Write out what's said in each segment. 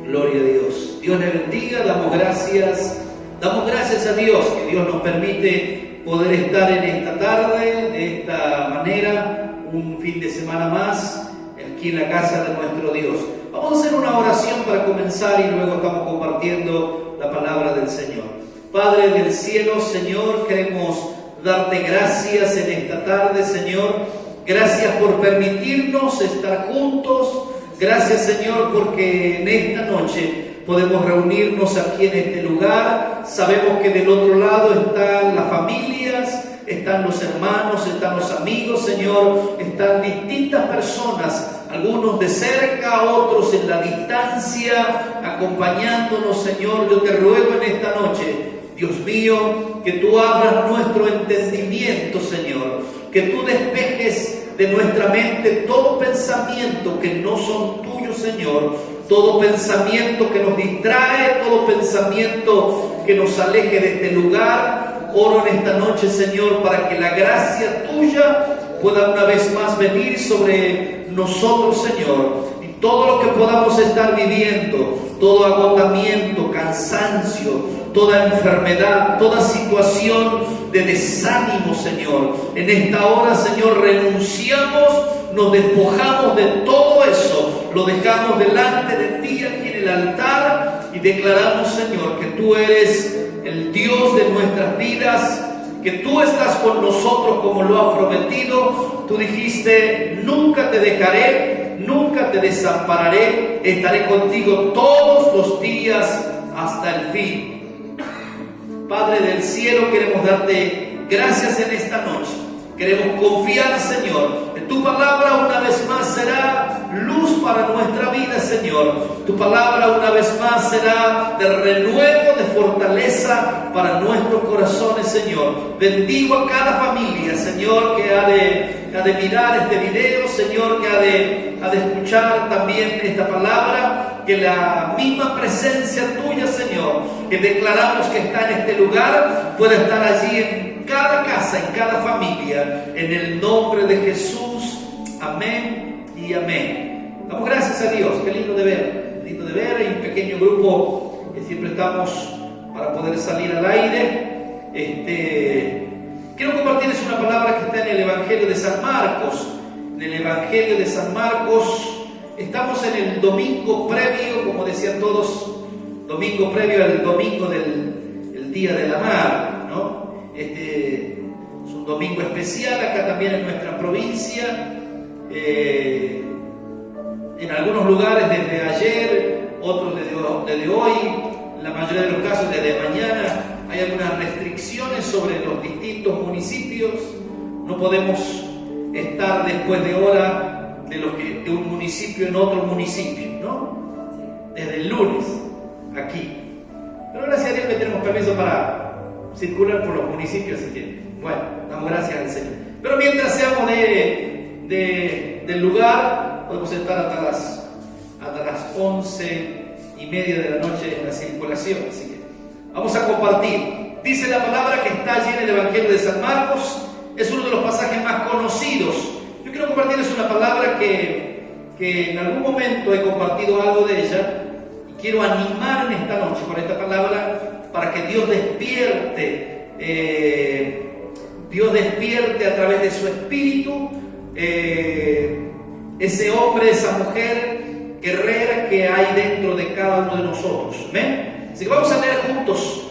Gloria a Dios. Dios le bendiga, damos gracias a Dios que Dios nos permite poder estar en esta tarde, de esta manera, un fin de semana más, aquí en la casa de nuestro Dios. Vamos a hacer una oración para comenzar y luego estamos compartiendo la palabra del Señor. Padre del cielo, Señor, queremos darte gracias en esta tarde, Señor. Gracias por permitirnos estar juntos. Gracias, Señor, porque en esta noche podemos reunirnos aquí en este lugar. Sabemos que del otro lado están las familias, están los hermanos, están los amigos, Señor. Están distintas personas, algunos de cerca, otros en la distancia, acompañándonos, Señor. Yo te ruego en esta noche, Dios mío, que tú abras nuestro entendimiento, Señor. Que tú despejes de nuestra mente todo pensamiento que no son tuyos, Señor. Todo pensamiento que nos distrae, todo pensamiento que nos aleje de este lugar. Oro en esta noche, Señor, para que la gracia tuya pueda una vez más venir sobre nosotros, Señor. Y todo lo que podamos estar viviendo, todo agotamiento, cansancio, toda enfermedad, toda situación de desánimo, Señor. En esta hora, Señor, renunciamos, nos despojamos de todo eso, lo dejamos delante de ti aquí en el altar y declaramos, Señor, que tú eres el Dios de nuestras vidas, que tú estás con nosotros como lo has prometido. Tú dijiste, nunca te dejaré, nunca te desampararé, estaré contigo todos los días hasta el fin. Padre del cielo, queremos darte gracias en esta noche. Queremos confiar, Señor, que tu palabra una vez más será luz para nuestra vida, Señor. Tu palabra una vez más será de renuevo, de fortaleza para nuestros corazones, Señor. Bendigo a cada familia, Señor, que ha de mirar este video, Señor, que ha de escuchar también esta palabra. Que la misma presencia tuya, Señor, que declaramos que está en este lugar, pueda estar allí en cada casa, en cada familia, en el nombre de Jesús. Amén y amén. Damos gracias a Dios. Qué lindo de ver. Lindo de ver. Hay un pequeño grupo que siempre estamos para poder salir al aire. Quiero compartirles una palabra que está en el Evangelio de San Marcos. En el Evangelio de San Marcos estamos en el domingo previo, como decían todos, domingo previo al domingo del Día de la Madre, ¿no? Es un domingo especial acá también en nuestra provincia. En algunos lugares desde ayer, otros desde hoy, en la mayoría de los casos desde mañana. Hay algunas restricciones sobre los distintos municipios. No podemos estar después de hora de un municipio en otro municipio, ¿no? Desde el lunes, aquí. Pero gracias a Dios que tenemos permiso para circular por los municipios, así que, bueno, damos gracias al Señor. Pero mientras seamos del lugar, podemos estar hasta las 11:30 de la noche en la circulación, así que vamos a compartir. Dice la palabra que está allí en el Evangelio de San Marcos, es uno de los pasajes más conocidos. Yo quiero compartirles una palabra que en algún momento he compartido algo de ella y quiero animar en esta noche con esta palabra para que Dios despierte a través de su espíritu ese hombre, esa mujer guerrera que hay dentro de cada uno de nosotros. ¿Ven? Así que vamos a leer juntos.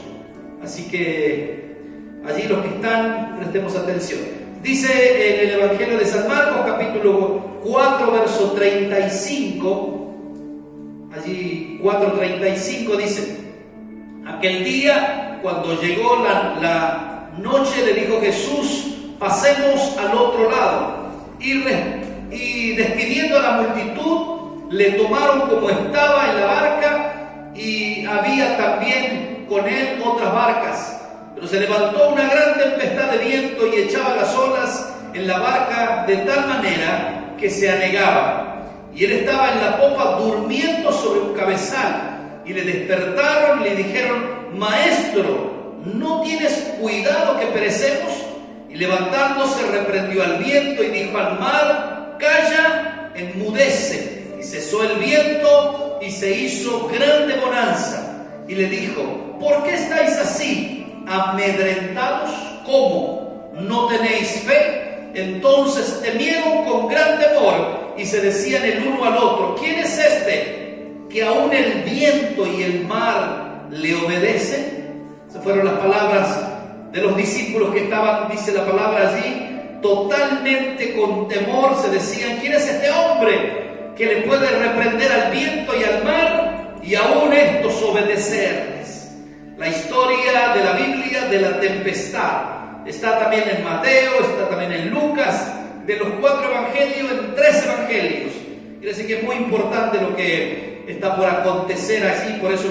Así que allí los que están, prestemos atención. Dice en el Evangelio de San Marcos, capítulo 4, verso 35, allí 4:35 dice: aquel día, cuando llegó la noche, le dijo Jesús, pasemos al otro lado. Y despidiendo a la multitud, le tomaron como estaba en la barca, y había también con él otras barcas. Pero se levantó una gran tempestad de viento y echaba las olas en la barca de tal manera que se anegaba. Y él estaba en la popa durmiendo sobre un cabezal. Y le despertaron y le dijeron: Maestro, ¿no tienes cuidado que perecemos? Y levantándose reprendió al viento y dijo al mar: Calla, enmudece. Y cesó el viento y se hizo grande bonanza. Y le dijo: ¿por qué estáis así, amedrentados? ¿Cómo? ¿No tenéis fe? Entonces temieron con gran temor y se decían el uno al otro: ¿quién es este que aún el viento y el mar le obedecen? Esas fueron las palabras de los discípulos que estaban, dice la palabra allí, totalmente con temor. Se decían: ¿quién es este hombre que le puede reprender al viento y al mar y aún estos obedecerles? La historia de la Biblia de la tempestad está también en Mateo, está también en Lucas. De los 4 evangelios, en 3 evangelios. Quiere decir que es muy importante lo que está por acontecer allí. Por eso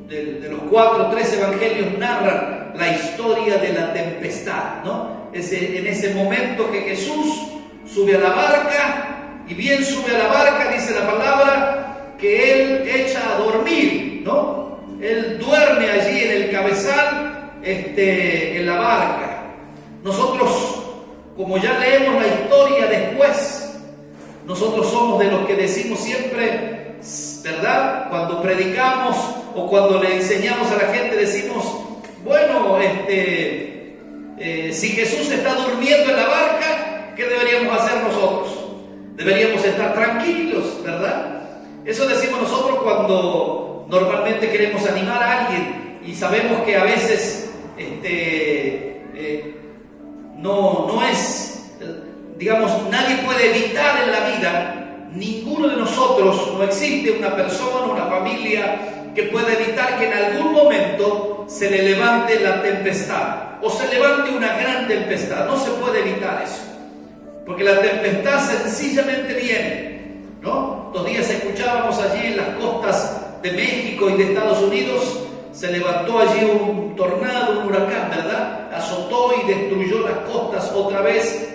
de los 4, 3 evangelios narran la historia de la tempestad, ¿no? En ese momento que Jesús sube a la barca, y bien sube a la barca, dice la palabra, que Él echa a dormir, ¿no? Él duerme allí en el cabezal, en la barca. Nosotros, como ya leemos la historia después, nosotros somos de los que decimos siempre, ¿verdad? Cuando predicamos o cuando le enseñamos a la gente, decimos: bueno, si Jesús está durmiendo en la barca, ¿qué deberíamos hacer nosotros? Deberíamos estar tranquilos, ¿verdad? Eso decimos nosotros cuando normalmente queremos animar a alguien y sabemos que a veces no es, digamos, nadie puede evitar en la vida, ninguno de nosotros, no existe una persona, una familia que pueda evitar que en algún momento se le levante la tempestad o se levante una gran tempestad. No se puede evitar eso, porque la tempestad sencillamente viene, ¿no? 2 días escuchábamos allí en las costas de México y de Estados Unidos, se levantó allí un tornado, un huracán, ¿verdad? Azotó y destruyó las costas otra vez.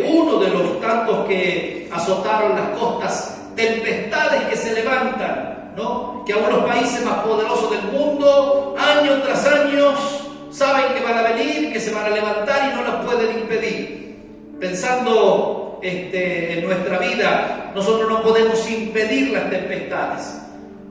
Uno de los tantos que azotaron las costas, tempestades que se levantan, ¿no? Que aún los países más poderosos del mundo, año tras año, saben que van a venir, que se van a levantar y no las pueden impedir. Pensando en nuestra vida, nosotros no podemos impedir las tempestades.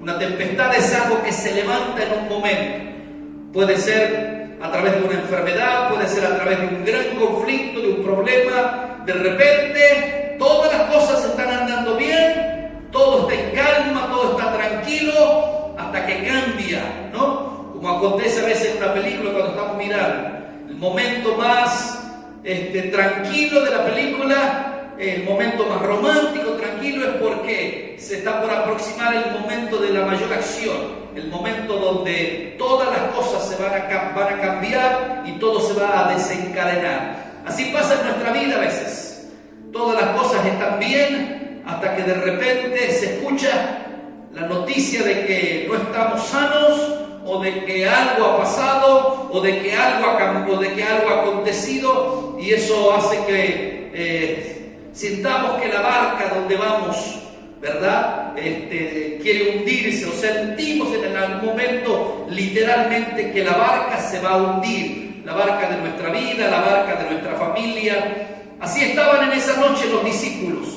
Una tempestad es algo que se levanta en un momento. Puede ser a través de una enfermedad, puede ser a través de un gran conflicto, de un problema. De repente, todas las cosas están andando bien, todo está en calma, todo está tranquilo, hasta que cambia, ¿no? Como acontece a veces en una película cuando estamos mirando. El momento más tranquilo de la película, el momento más romántico, tranquilo, es porque se está por aproximar el momento de la mayor acción, el momento donde todas las cosas van a cambiar y todo se va a desencadenar. Así pasa en nuestra vida a veces. Todas las cosas están bien hasta que de repente se escucha la noticia de que no estamos sanos, o de que algo ha pasado, o de que algo ha acontecido, y eso hace que sintamos que la barca donde vamos, ¿verdad? Quiere hundirse, o sentimos en algún momento literalmente que la barca se va a hundir, la barca de nuestra vida, la barca de nuestra familia. Así estaban en esa noche los discípulos,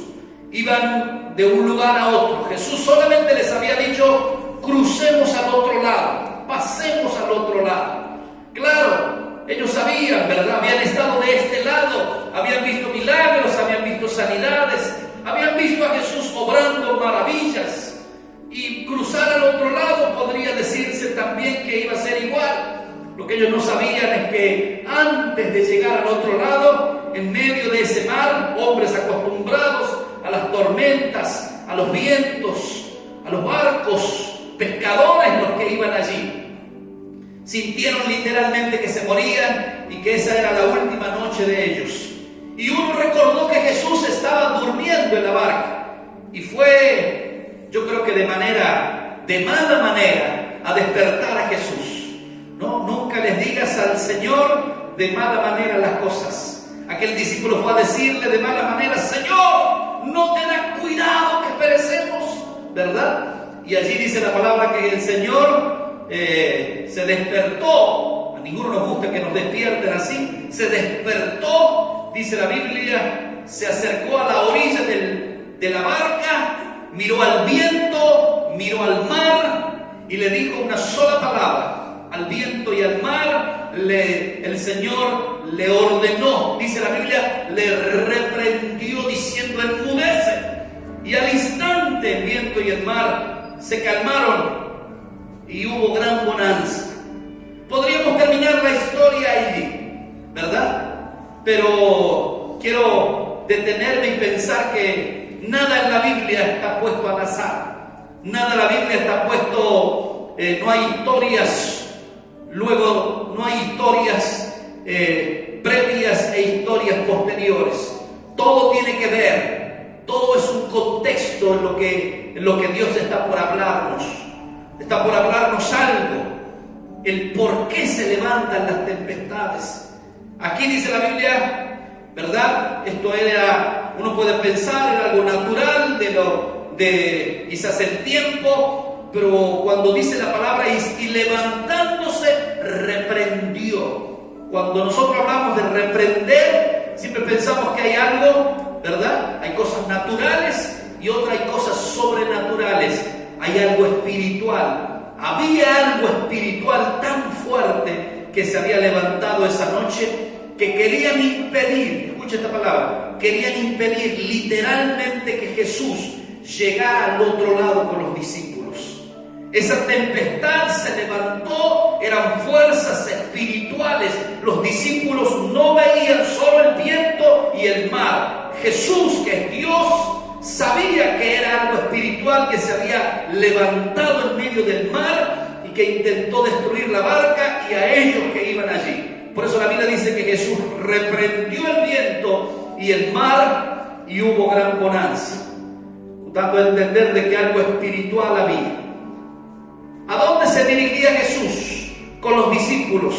iban de un lugar a otro. Jesús solamente les había dicho: crucemos al otro lado, pasemos al otro lado. Claro, ellos sabían, ¿verdad? Habían estado de este lado, habían visto milagros, habían visto sanidades, habían visto a Jesús obrando maravillas. Y cruzar al otro lado podría decirse también que iba a ser igual. Lo que ellos no sabían es que antes de llegar al otro lado, en medio de ese mar, hombres acostumbrados a las tormentas, a los vientos, a los barcos, pescadores los que iban allí, sintieron literalmente que se morían y que esa era la última noche de ellos. Y uno recordó que Jesús estaba durmiendo en la barca y fue, yo creo que de mala manera, a despertar a Jesús. No, nunca les digas al Señor de mala manera las cosas. Aquel discípulo fue a decirle de mala manera: Señor, no tengas cuidado que perecemos, ¿verdad? Y allí dice la palabra que el Señor se despertó. A ninguno nos gusta que nos despierten así. Se despertó, dice la Biblia, se acercó a la orilla de la barca, miró al viento, miró al mar y le dijo una sola palabra. Al viento y al mar el Señor le ordenó, dice la Biblia, le reprendió diciendo: enmudece. Y al instante el viento y el mar se calmaron y hubo gran bonanza. Podríamos terminar la historia allí, ¿verdad? Pero quiero detenerme y pensar que nada en la Biblia está puesto al azar. Nada en la Biblia está puesto, no hay historias. Luego no hay historias previas e historias posteriores. Todo tiene que ver, todo es un contexto en lo que Dios está por hablarnos. Está por hablarnos algo, el por qué se levantan las tempestades. Aquí dice la Biblia, ¿verdad? Esto era, uno puede pensar en algo natural de quizás el tiempo. Pero cuando dice la palabra y levantándose, reprendió. Cuando nosotros hablamos de reprender, siempre pensamos que hay algo, ¿verdad? Hay cosas naturales y otras hay cosas sobrenaturales. Hay algo espiritual. Había algo espiritual tan fuerte que se había levantado esa noche que querían impedir, escucha esta palabra, querían impedir literalmente que Jesús llegara al otro lado con los discípulos. Esa tempestad se levantó, eran fuerzas espirituales. Los discípulos no veían solo el viento y el mar. Jesús, que es Dios, sabía que era algo espiritual que se había levantado en medio del mar y que intentó destruir la barca y a ellos que iban allí. Por eso la Biblia dice que Jesús reprendió el viento y el mar y hubo gran bonanza, dando a entender de que algo espiritual había. ¿A dónde se dirigía Jesús con los discípulos?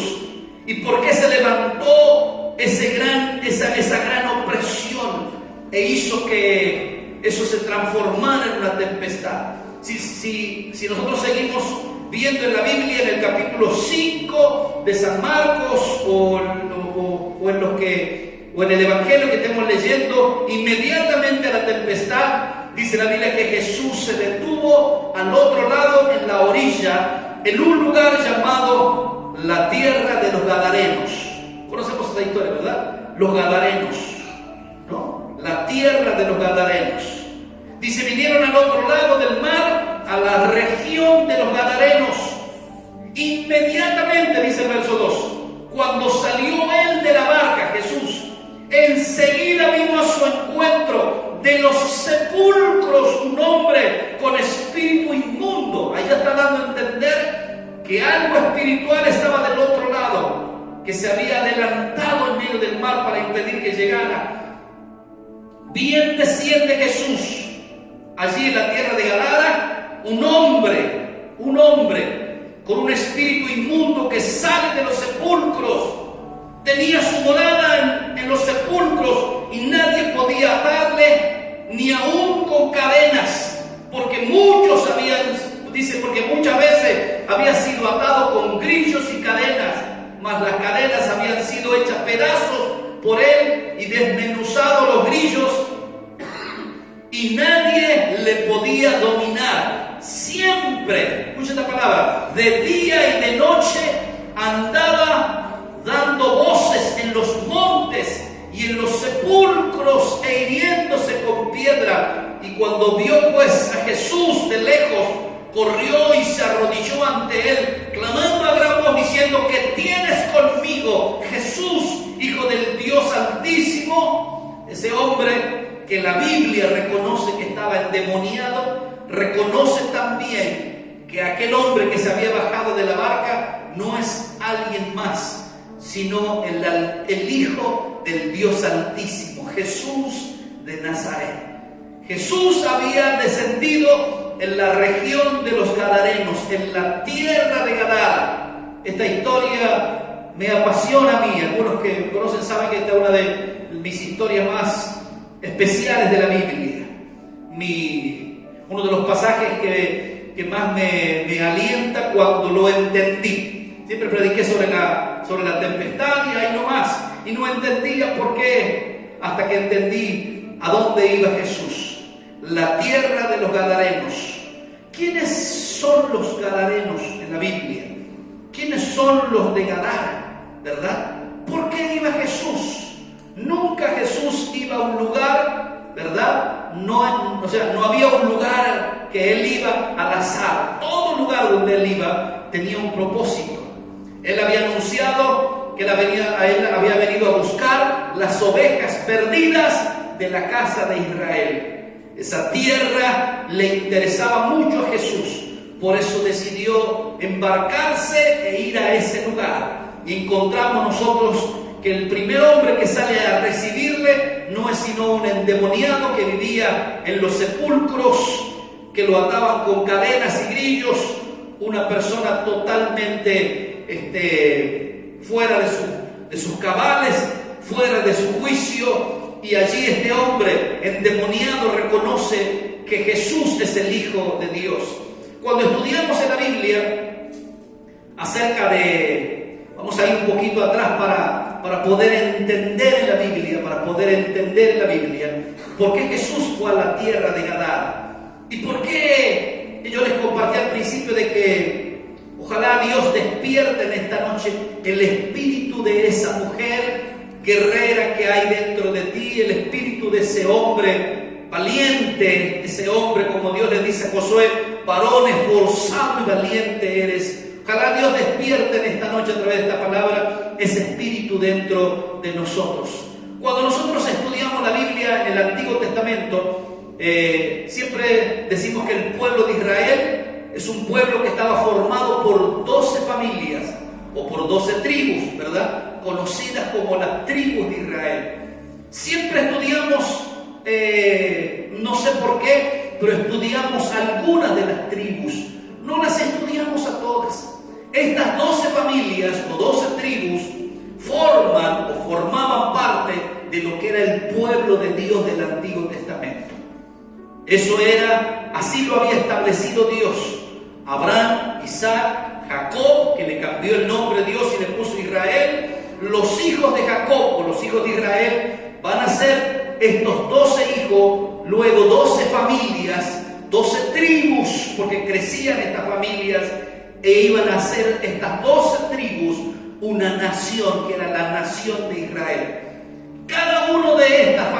¿Y por qué se levantó esa gran opresión e hizo que eso se transformara en una tempestad? Si nosotros seguimos viendo en la Biblia, en el capítulo 5 de San Marcos o en el Evangelio que estemos leyendo, inmediatamente a la tempestad, dice la Biblia que Jesús se detuvo al otro lado, en la orilla, en un lugar llamado la tierra de los Gadarenos. Conocemos esta historia, ¿verdad? Los Gadarenos, ¿no? La tierra de los Gadarenos. Dice, vinieron al otro lado del mar, a la región de los Gadarenos. Inmediatamente, dice el verso 2, cuando salió él de la barca, Jesús, enseguida vino a su encuentro de los sepulcros un hombre con espíritu inmundo. Ahí está dando a entender que algo espiritual estaba del otro lado, que se había adelantado en medio del mar para impedir que llegara. Bien desciende Jesús allí en la tierra de Gadara, un hombre con un espíritu inmundo que sale de los sepulcros. Tenía su morada en los sepulcros y nadie podía atarle, ni aún con cadenas, porque muchas veces había sido atado con grillos y cadenas, mas las cadenas habían sido hechas pedazos por él y desmenuzados los grillos, y nadie le podía dominar. Siempre, escucha esta palabra, de día y de noche andaba dando voces en los montes y en los sepulcros e hiriéndose con piedra. Y cuando vio pues a Jesús de lejos, corrió y se arrodilló ante él, clamando a gran voz diciendo: ¿qué tienes conmigo, Jesús, Hijo del Dios Altísimo? Ese hombre que la Biblia reconoce que estaba endemoniado, reconoce también que aquel hombre que se había bajado de la barca no es alguien más, sino el Hijo del Dios Altísimo, Jesús de Nazaret. Jesús había descendido en la región de los Gadarenos, en la tierra de Gadara. Esta historia me apasiona a mí. Algunos que me conocen saben que esta es una de mis historias más especiales de la Biblia. Uno de los pasajes que más me alienta cuando lo entendí. Siempre prediqué sobre la tempestad y ahí nomás. Y no entendía por qué, hasta que entendí a dónde iba Jesús. La tierra de los Gadarenos. ¿quiénes son los gadarenos en la Biblia? ¿Quiénes son los de Gadara? ¿Verdad? ¿Por qué iba Jesús? Nunca Jesús iba a un lugar, ¿verdad? No había un lugar que Él iba al azar. Todo lugar donde Él iba tenía un propósito. Él había anunciado que Él había venido a buscar las ovejas perdidas de la casa de Israel. Esa tierra le interesaba mucho a Jesús. Por eso decidió embarcarse e ir a ese lugar. Y encontramos nosotros que el primer hombre que sale a recibirle no es sino un endemoniado que vivía en los sepulcros, que lo ataban con cadenas y grillos, una persona totalmente fuera de sus cabales, fuera de su juicio. Y allí este hombre endemoniado reconoce que Jesús es el Hijo de Dios. Cuando estudiamos en la Biblia acerca de, vamos a ir un poquito atrás para poder entender en la Biblia, por qué Jesús fue a la tierra de Gadara y por qué yo les compartí al principio de que ojalá Dios despierte en esta noche el espíritu de esa mujer guerrera que hay dentro de ti, el espíritu de ese hombre valiente, ese hombre, como Dios le dice a Josué, varón esforzado y valiente eres. Ojalá Dios despierte en esta noche a través de esta palabra ese espíritu dentro de nosotros. Cuando nosotros estudiamos la Biblia en el Antiguo Testamento, siempre decimos que el pueblo de Israel es un pueblo que estaba formado por 12 familias o por 12 tribus, ¿verdad? Conocidas como las tribus de Israel. Siempre estudiamos, no sé por qué, pero estudiamos algunas de las tribus. No las estudiamos a todas. Estas 12 familias o 12 tribus formaban parte de lo que era el pueblo de Dios del Antiguo Testamento. Eso era, así lo había establecido Dios. Abraham, Isaac, Jacob, que le cambió el nombre de Dios y le puso Israel. Los hijos de Jacob o los hijos de Israel van a ser estos 12 hijos, luego 12 familias, 12 tribus, porque crecían estas familias e iban a ser estas 12 tribus una nación, que era la nación de Israel. Cada una de estas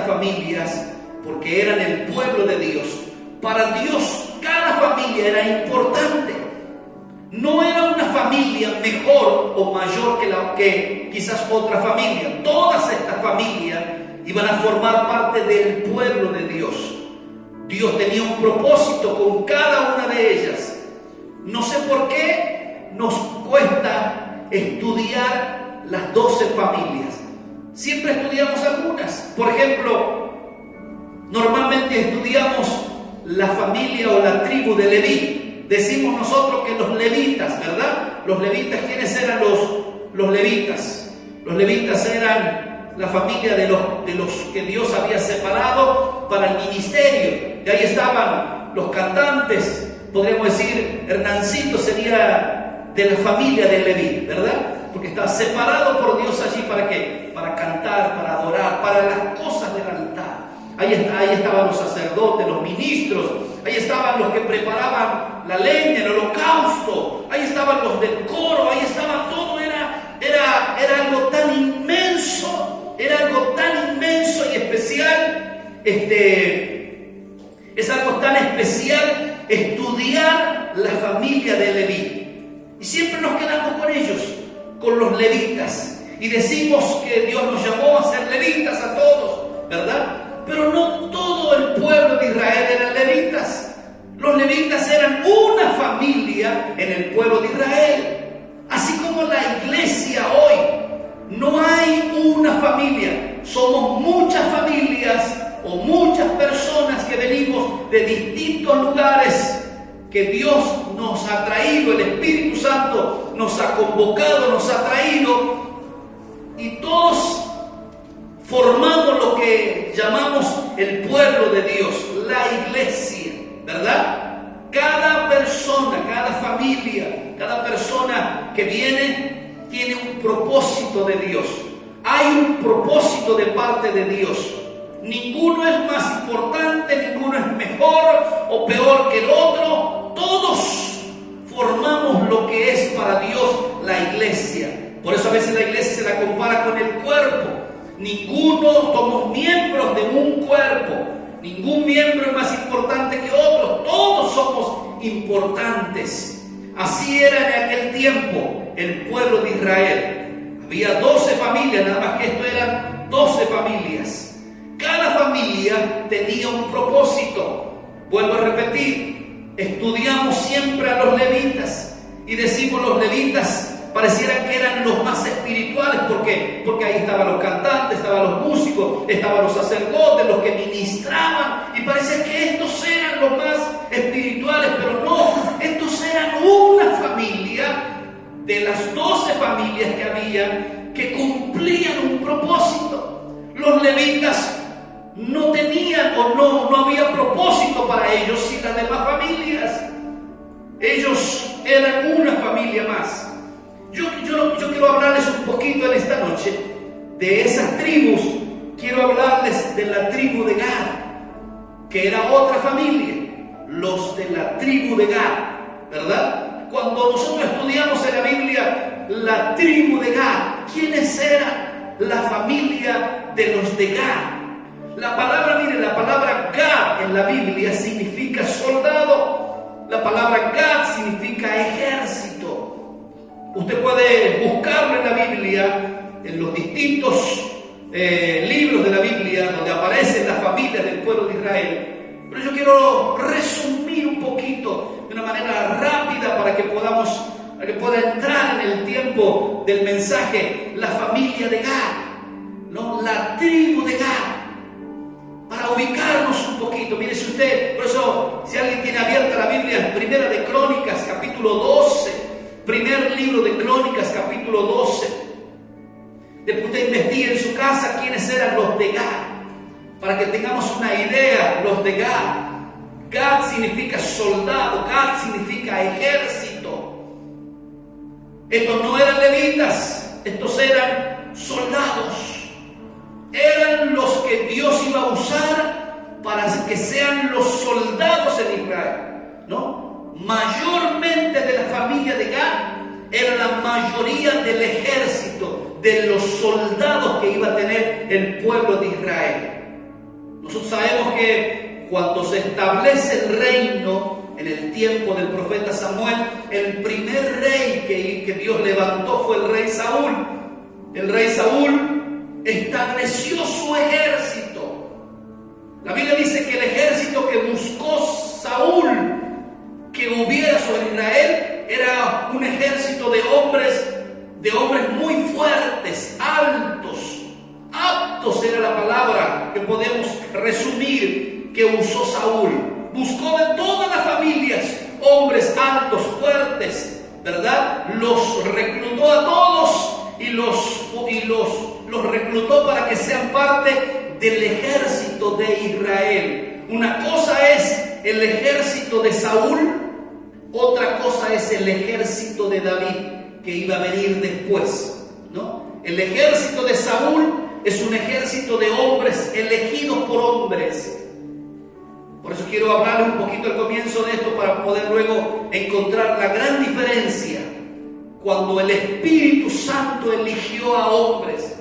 familias, porque eran el pueblo de Dios, para Dios cada familia era importante. No era una familia mejor o mayor que quizás otra familia. Todas estas familias iban a formar parte del pueblo de Dios. Dios tenía un propósito con cada una de ellas. No sé por qué nos cuesta estudiar las 12 familias. Siempre estudiamos algunas. Por ejemplo, normalmente estudiamos la familia o la tribu de Leví. Decimos nosotros que los levitas, ¿verdad? Los levitas, ¿quiénes eran los levitas? Los levitas eran la familia de los que Dios había separado para el ministerio. Y ahí estaban los cantantes, podríamos decir, Hernancito sería de la familia de Leví, ¿verdad? Porque estaba separado por Dios allí, ¿para qué? Para cantar, para adorar, para las cosas del altar. Ahí estaban los sacerdotes, los ministros, ahí estaban los que preparaban la leña, el holocausto, ahí estaban los del coro, ahí estaba todo, era algo tan inmenso, y especial, es algo tan especial estudiar la familia de Leví. Y siempre nos quedamos con ellos, con los levitas, y decimos que Dios nos llamó a ser levitas a todos, ¿verdad? Pero no todo el pueblo de Israel eran levitas. Los levitas eran una familia en el pueblo de Israel. Así como la iglesia hoy, no hay una familia. Somos muchas familias o muchas personas que venimos de distintos lugares que Dios nos ha traído, el Espíritu Santo nos ha convocado, nos ha traído, y todos formamos lo que llamamos el pueblo de Dios, la iglesia, ¿verdad? Cada persona, cada familia, cada persona que viene tiene un propósito de Dios. Hay un propósito de parte de Dios. Ninguno es más importante, ninguno es mejor o peor que el otro. Todos formamos lo que es para Dios la iglesia. Por eso a veces la iglesia se la compara con el cuerpo. Ninguno somos miembros de un cuerpo. Ningún miembro es más importante que otro. Todos somos importantes. Así era en aquel tiempo el pueblo de Israel. Había 12 familias, nada más que esto eran 12 familias. Cada familia tenía un propósito. Vuelvo a repetir, estudiamos siempre a los levitas y decimos los levitas parecieran que eran los más espirituales porque ahí estaban los cantantes, estaban los músicos, estaban los sacerdotes, los que ministraban, y parece que estos eran los más espirituales, pero no, estos eran una familia de las 12 familias que había que cumplían un propósito. Los levitas no tenían o no había propósito para ellos y las demás familias. Ellos eran una familia más. Yo quiero hablarles un poquito en esta noche de esas tribus. Quiero hablarles de la tribu de Gad, que era otra familia, los de la tribu de Gad, ¿verdad? Cuando nosotros estudiamos en la Biblia la tribu de Gad, ¿quiénes eran? La familia de los de Gad. La palabra Gad en la Biblia significa soldado. La palabra Gad significa ejército. Usted puede buscarlo en la Biblia, en los distintos libros de la Biblia donde aparecen las familias del pueblo de Israel. Pero yo quiero resumir un poquito de una manera rápida para que pueda entrar en el tiempo del mensaje la familia de Gad, ¿no? La tribu de Gad. Para ubicarnos un poquito, mire si usted, por eso si alguien tiene abierta la Biblia, Primera de Crónicas, capítulo 12, primer libro de Crónicas, capítulo 12. Después usted investigue en su casa quiénes eran los de Gad, para que tengamos una idea. Los de Gad. Gad significa soldado, Gad significa ejército. Estos no eran levitas, estos eran soldados. Eran los que Dios iba a usar para que sean los soldados en Israel, ¿no? Mayormente de la familia de Gad era la mayoría del ejército, de los soldados que iba a tener el pueblo de Israel. Nosotros sabemos que cuando se establece el reino en el tiempo del profeta Samuel, el primer rey que Dios levantó fue el rey Saúl. El rey Saúl estableció su ejército. La Biblia dice que el ejército que buscó Saúl que hubiera sobre Israel era un ejército de hombres muy fuertes, altos, aptos era la palabra que podemos resumir que usó Saúl. Buscó de todas las familias hombres altos, fuertes, ¿verdad? Los reclutó a todos y los reclutó para que sean parte del ejército de Israel. Una cosa es el ejército de Saúl, otra cosa es el ejército de David que iba a venir después, ¿no? El ejército de Saúl es un ejército de hombres elegidos por hombres. Por eso quiero hablarles un poquito al comienzo de esto para poder luego encontrar la gran diferencia. Cuando el Espíritu Santo eligió a hombres,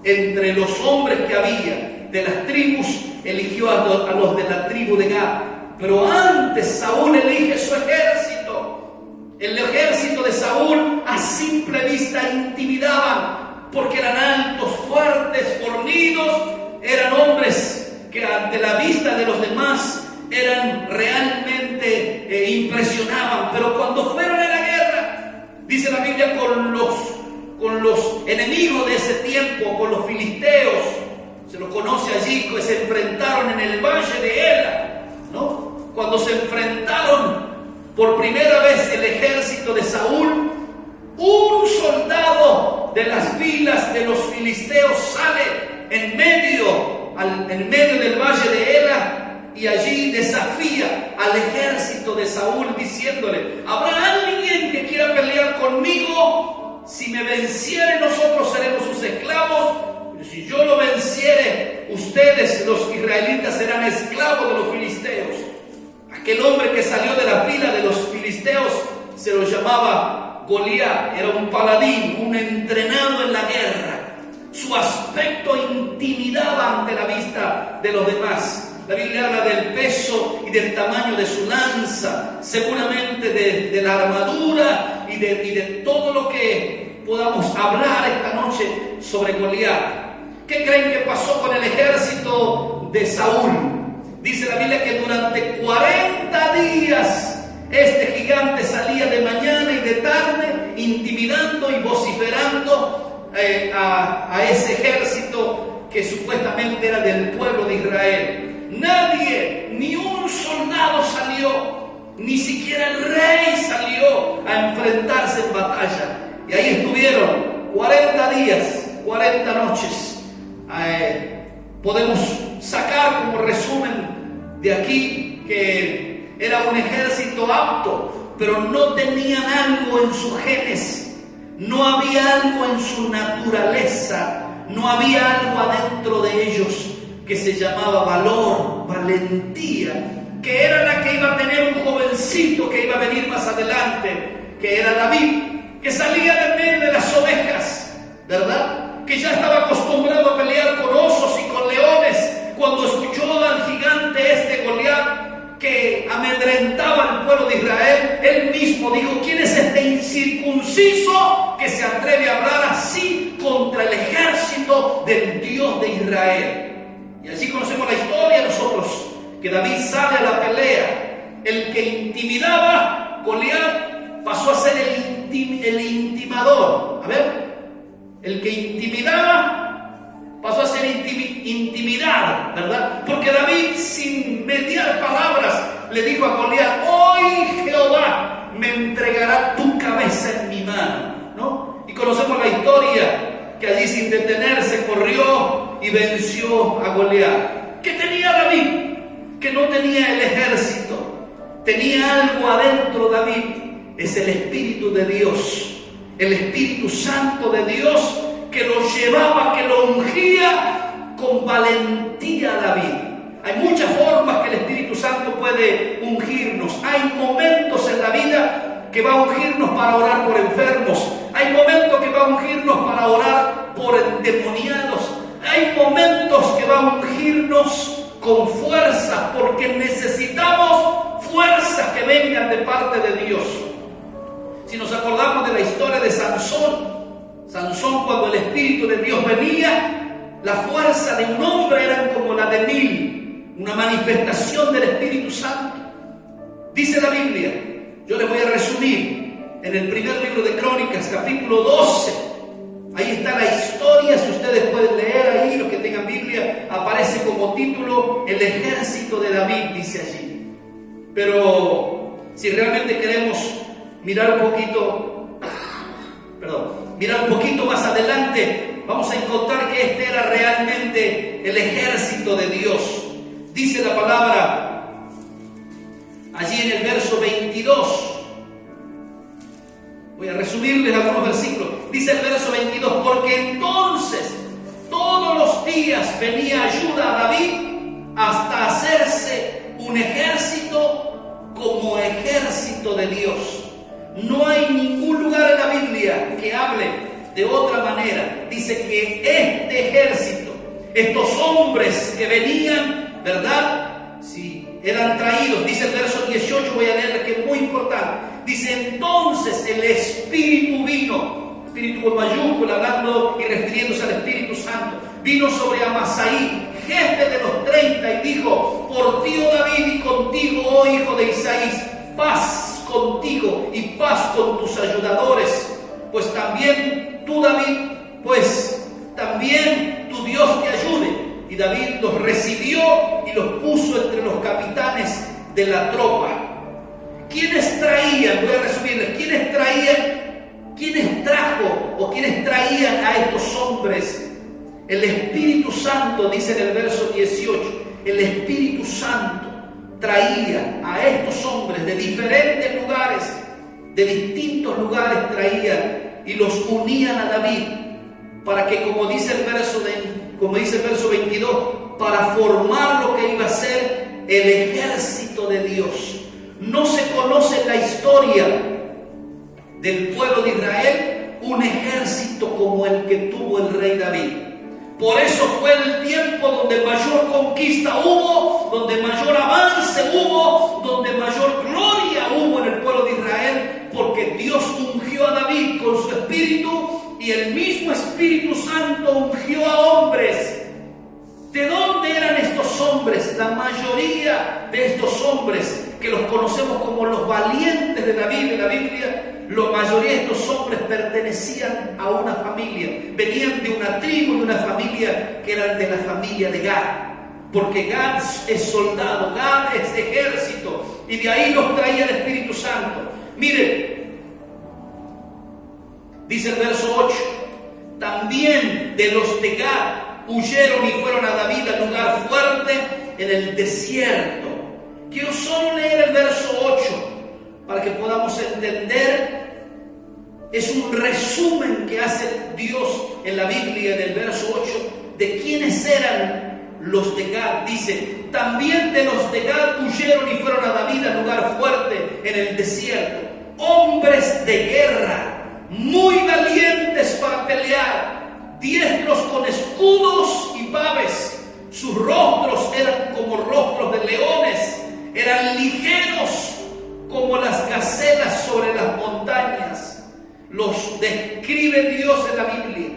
entre los hombres que había de las tribus, eligió a los de la tribu de Gad. Pero antes Saúl elige su ejército. El ejército de Saúl a simple vista intimidaban, porque eran altos, fuertes, fornidos, eran hombres que ante la vista de los demás eran realmente impresionaban. Pero cuando fueron a la guerra, dice la Biblia, con los enemigos de ese tiempo, con los filisteos, se los conoce allí, que se enfrentaron en el valle de Ela, ¿no? Cuando se enfrentaron por primera vez el ejército de Saúl, un soldado de las filas de los filisteos sale en medio del valle de Ela y allí desafía al ejército de Saúl diciéndole: ¿habrá alguien que quiera pelear conmigo? Si me venciere, nosotros seremos sus esclavos. Pero si yo lo venciere, ustedes, los israelitas, serán esclavos de los filisteos. Aquel hombre que salió de la fila de los filisteos se lo llamaba Goliat, era un paladín, un entrenado en la guerra. Su aspecto intimidaba ante la vista de los demás. La Biblia habla del peso y del tamaño de su lanza, seguramente de la armadura y de todo lo que podamos hablar esta noche sobre Goliat. ¿Qué creen que pasó con el ejército de Saúl? Dice la Biblia que durante 40 días este gigante salía de mañana y de tarde, intimidando y vociferando a ese ejército que supuestamente era del pueblo de Israel. Nadie, ni un soldado salió, ni siquiera el rey salió a enfrentarse en batalla. Y ahí estuvieron 40 días, 40 noches. Podemos sacar como resumen de aquí que era un ejército apto, pero no tenían algo en sus genes, no había algo en su naturaleza, no había algo adentro de ellos que se llamaba valor, valentía, que era la que iba a tener un jovencito que iba a venir más adelante, que era David, que salía de medio de las ovejas, ¿verdad? Que ya estaba acostumbrado a pelear con osos y con leones. Cuando escuchó al gigante Goliat, que amedrentaba al pueblo de Israel, él mismo dijo: ¿quién es este incircunciso que se atreve a hablar así contra el ejército del Dios de Israel? Y así conocemos la historia nosotros, que David sale a la pelea. El que intimidaba, Goliat, pasó a ser el intimador. A ver, el que intimidaba pasó a ser intimidado, ¿verdad? Porque David, sin mediar palabras, le dijo a Goliat: hoy Jehová me entregará tu cabeza en mi mano, ¿no? Y conocemos la historia, que allí sin detenerse corrió y venció a Goliat. ¿Qué tenía David? Que no tenía el ejército. Tenía algo adentro David. Es el Espíritu de Dios, el Espíritu Santo de Dios, que lo llevaba, que lo ungía con valentía a David. Hay muchas formas que el Espíritu Santo puede ungirnos. Hay momentos en la vida que va a ungirnos para orar por enfermos. Hay momentos que va a ungirnos para orar por endemoniados. Hay momentos que va a ungirnos con fuerza, porque necesitamos fuerzas que vengan de parte de Dios. Si nos acordamos de la historia de Sansón, cuando el Espíritu de Dios venía, la fuerza de un hombre era como la de 1000, una manifestación del Espíritu Santo. Dice la Biblia, yo les voy a resumir, en el primer libro de Crónicas, capítulo 12, ahí está la historia, si ustedes pueden leer ahí, los que tengan Biblia, aparece como título El ejército de David, dice allí. Pero si realmente queremos mirar un poquito más adelante, vamos a encontrar que este era realmente el ejército de Dios. Dice la palabra allí en el verso 22. Voy a resumirles algunos versículos. Dice el verso 22: porque entonces todos los días venía ayuda a David hasta hacerse un ejército como ejército de Dios. No hay ningún lugar en la Biblia que hable de otra manera. Dice que este ejército, estos hombres que venían, ¿verdad? Sí, eran traídos. Dice el verso 18, voy a leer, que es muy importante. Dice: entonces el Espíritu vino, Espíritu con mayúscula, hablando y refiriéndose al Espíritu Santo, vino sobre Amasaí, jefe de los 30, y dijo: por ti, oh David, y contigo, oh hijo de Isaí, paz contigo y paz con tus ayudadores, pues también tú, David, pues también tu Dios te ayude. Y David los recibió y los puso entre los capitanes de la tropa. ¿Quiénes traían? Voy a resumirles. ¿Quiénes traían a estos hombres? El Espíritu Santo, dice en el verso 18, el Espíritu Santo traía a estos hombres de diferentes lugares, de distintos lugares traían y los unían a David, para que, como dice el verso 22, para formar lo que iba a ser el ejército de Dios. No se conoce en la historia del pueblo de Israel un ejército como el que tuvo el rey David. Por eso fue el tiempo donde mayor conquista hubo, donde mayor avance hubo, donde mayor gloria hubo en el pueblo de Israel, porque Dios ungió a David con su espíritu y el mismo Espíritu Santo ungió a hombres. ¿De dónde eran estos hombres? La mayoría de estos hombres, que los conocemos como los valientes de la Biblia, la mayoría de estos hombres pertenecían a una familia, venían de una tribu, de una familia que era de la familia de Gad, porque Gad es soldado, Gad es ejército, y de ahí los traía el Espíritu Santo. Miren, dice el verso 8, también de los de Gad huyeron y fueron a David al lugar fuerte en el desierto. Quiero solo leer el verso 8 para que podamos entender. Es un resumen que hace Dios en la Biblia, en el verso 8, de quiénes eran los de Gad. Dice, también de los de Gad huyeron y fueron a David al lugar fuerte en el desierto. Hombres de guerra, muy valientes para pelear, diestros con escudos y paves. Sus rostros eran como rostros de leones, eran ligeros como las gacelas sobre las montañas. Los describe Dios en la Biblia.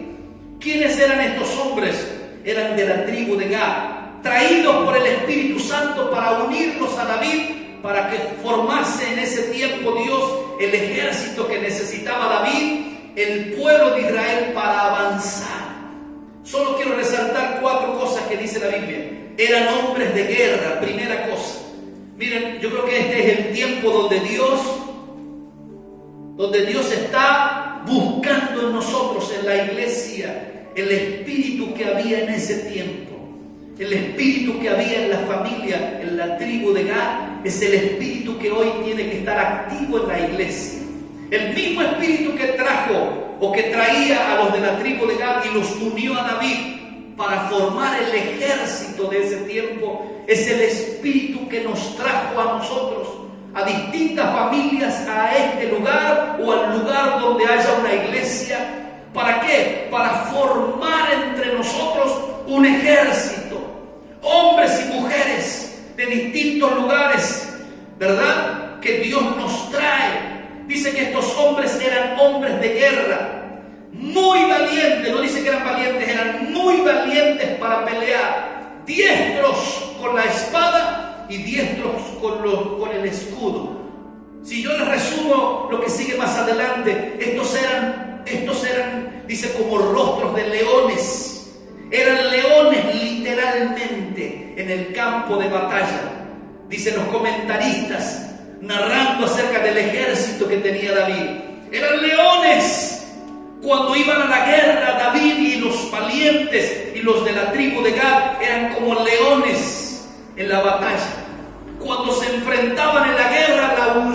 ¿Quiénes eran estos hombres? Eran de la tribu de Gad, traídos por el Espíritu Santo para unirlos a David, para que formase en ese tiempo Dios el ejército que necesitaba David, el pueblo de Israel, para avanzar. Solo quiero resaltar 4 cosas que dice la Biblia. Eran hombres de guerra, primera cosa. Miren, yo creo que este es el tiempo donde Dios está buscando en nosotros, en la iglesia, el espíritu que había en ese tiempo. El espíritu que había en la familia, en la tribu de Gad, es el espíritu que hoy tiene que estar activo en la iglesia. El mismo espíritu que trajo o que traía a los de la tribu de Gad y los unió a David para formar el ejército de ese tiempo, es el espíritu que nos trajo a nosotros, a distintas familias, a este lugar o al lugar donde haya una iglesia. ¿Para qué? Para formar entre nosotros un ejército, hombres y mujeres de distintos lugares, ¿verdad?, que Dios nos trae. Dice que estos hombres eran hombres de guerra, muy valientes. No dice que eran valientes, eran muy valientes para pelear, diestros con la espada y diestros con el escudo. Si yo les resumo lo que sigue más adelante, estos eran, dice, como rostros de leones. Eran leones literalmente en el campo de batalla. Dicen los comentaristas, narrando acerca del ejército que tenía David. Eran leones. Cuando iban a la guerra, David y los valientes y los de la tribu de Gad eran como leones en la batalla. Cuando se enfrentaban en la guerra, la unción